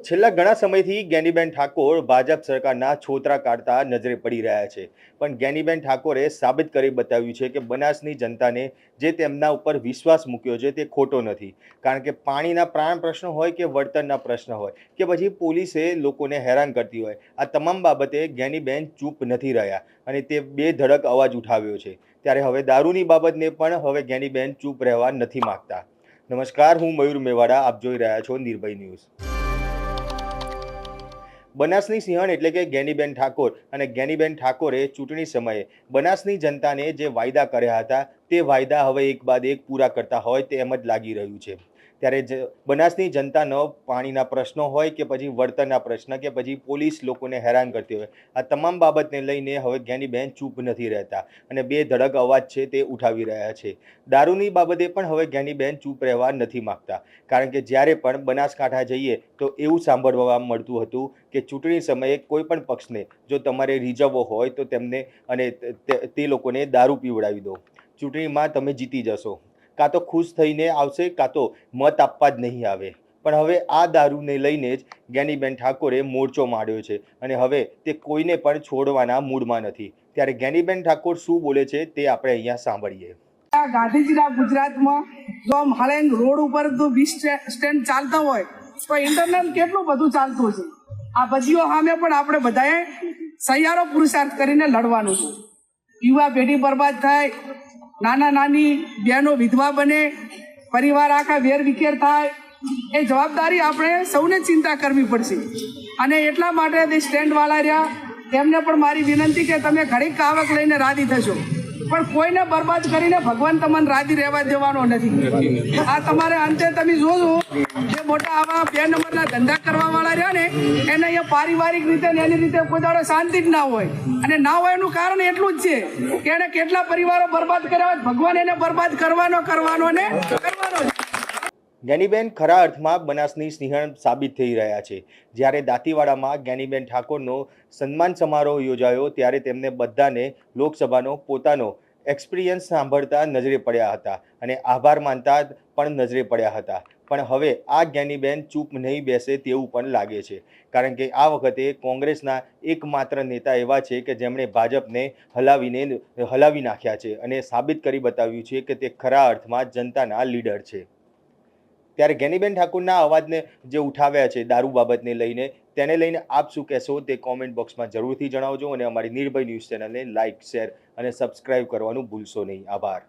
છેલ્લા ઘણા સમયથી જ્ઞાનીબેન ઠાકોર ભાજપ સરકારના છોતરા કાઢતા નજરે પડી રહ્યા છે, પણ જ્ઞાનીબેન ઠાકોરે સાબિત કરી બતાવ્યું છે કે બનાસની જનતાને જે તેમના ઉપર વિશ્વાસ મૂક્યો છે તે ખોટો નથી. કારણ કે પાણીના પ્રાણ પ્રશ્નો હોય કે વળતરના પ્રશ્ન હોય કે પછી પોલીસે લોકોને હેરાન કરતી હોય, આ તમામ બાબતે જ્ઞાનીબેન ચૂપ નથી રહ્યા અને તે બે ધડક અવાજ ઉઠાવ્યો છે. ત્યારે હવે દારૂની બાબતને પણ હવે જ્ઞાનીબેન ચૂપ રહેવા નથી માગતા. નમસ્કાર, હું મયુર મેવાડા, આપ જોઈ રહ્યા છો નિર્ભય ન્યૂઝ. બનાસની સિંહણ એટલે કે જ્ઞાનીબેન ઠાકોર અને જ્ઞાનીબેન ઠાકોરે ચૂંટણી સમયે બનાસની જનતાને જે વાયદા કર્યા હતા તે વાયદા હવે એક બાદ એક પૂરા કરતા હોય તેમ જ લાગી રહ્યું છે. ત્યારે બનાસની જનતાનો પાણીના પ્રશ્નો હોય કે પછી વળતરના પ્રશ્ન કે પછી પોલીસ લોકોને હેરાન કરતી હોય, આ તમામ બાબતને લઈને હવે જ્ઞાનીબેન ચૂપ નથી રહેતા અને બે ધડક અવાજ છે તે ઉઠાવી રહ્યા છે. દારૂની બાબતે પણ હવે જ્ઞાનીબેન ચૂપ રહેવા નથી માગતા, કારણ કે જ્યારે પણ બનાસકાંઠા જઈએ તો એવું સાંભળવા મળતું હતું કે ચૂંટણી સમયે કોઈ પણ પક્ષને જો તમારે રીઝવવો હોય તો તેમને અને તે લોકોને દારૂ પીવડાવી દો, ચૂંટણીમાં તમે જીતી જશો, કાં તો ખુશ થઈને આવશે કાં તો મત આપવા જ નહીં આવે. પણ હવે આ દારૂને લઈને જ જ્ઞાનીબેન ઠાકોરે મોરચો માંડ્યો છે અને હવે તે કોઈને પણ છોડવાના મૂડમાં નથી. ત્યારે જ્ઞાનીબેન ઠાકોર શું બોલે છે તે આપણે અહીંયા સાંભળીએ. ગાંધીજીના ગુજરાતમાં જો આમ હાલેન રોડ ઉપર જો 20 સ્ટેન્ડ ચાલતા હોય તો ઇન્ટરનેટ કેટલું બધું ચાલતું છે. આ ભજીઓ સામે પણ આપણે બધાએ સહિયારો પુરુષાર્થ કરીને લડવાનું છે. યુવા પેઢી બરબાદ થાય, નાના નાની બહેનો વિધવા બને, પરિવાર આખા વેર વિખેર થાય, એ જવાબદારી આપણે સૌને ચિંતા કરવી પડશે. અને એટલા માટે તે સ્ટેન્ડવાળા રહ્યા તેમને પણ મારી વિનંતી કે તમે ઘડીક આવક લઈને રાજી થશો, પણ કોઈને બરબાદ કરીને ભગવાન તમને રાજી રહેવા દેવાનો નથી. આ તમારે અંતે તમે જોજો જે મોટા આવા 2 નંબરના ધંધા કરવા વાળા રહ્યા ને એને અહીંયા પારિવારિક રીતે ને એની રીતે કોઈ દાડો શાંતિ જ ના હોય. અને ના હોય એનું કારણ એટલું જ છે કે એને કેટલા પરિવારો બરબાદ કર્યા હોય, ભગવાન એને બરબાદ કરવાનો ને કરવાનો. જ્ઞાનીબેન ખરા અર્થમાં બનાસની સિંહણ સાબિત થઈ રહ્યા છે. જ્યારે દાંતીવાડામાં જ્ઞાનીબેન ઠાકોરનો સન્માન સમારોહ યોજાયો ત્યારે તેમને બધાને લોકસભાનો પોતાનો એક્સપિરિયન્સ સાંભળતા નજરે પડ્યા હતા અને આભાર માનતા પણ નજરે પડ્યા હતા. પણ હવે આ જ્ઞાનીબેન ચૂપ નહીં બેસે તેવું પણ લાગે છે, કારણ કે આ વખતે કોંગ્રેસના એકમાત્ર નેતા એવા છે કે જેમણે ભાજપને હલાવી નાખ્યા છે અને સાબિત કરી બતાવ્યું છે કે તે ખરા અર્થમાં જનતાના લીડર છે. ત્યારે જ્ઞાનીબેન ઠાકોરના અવાજને જે ઉઠાવ્યા છે દારૂ બાબતને લઈને, તેને લઈને આપ શું કહેશો તે કોમેન્ટ બોક્સમાં જરૂરથી જણાવજો અને અમારી નિર્ભય ન્યૂઝ ચેનલને લાઇક, શેર અને સબસ્ક્રાઇબ કરવાનું ભૂલશો નહીં. આભાર.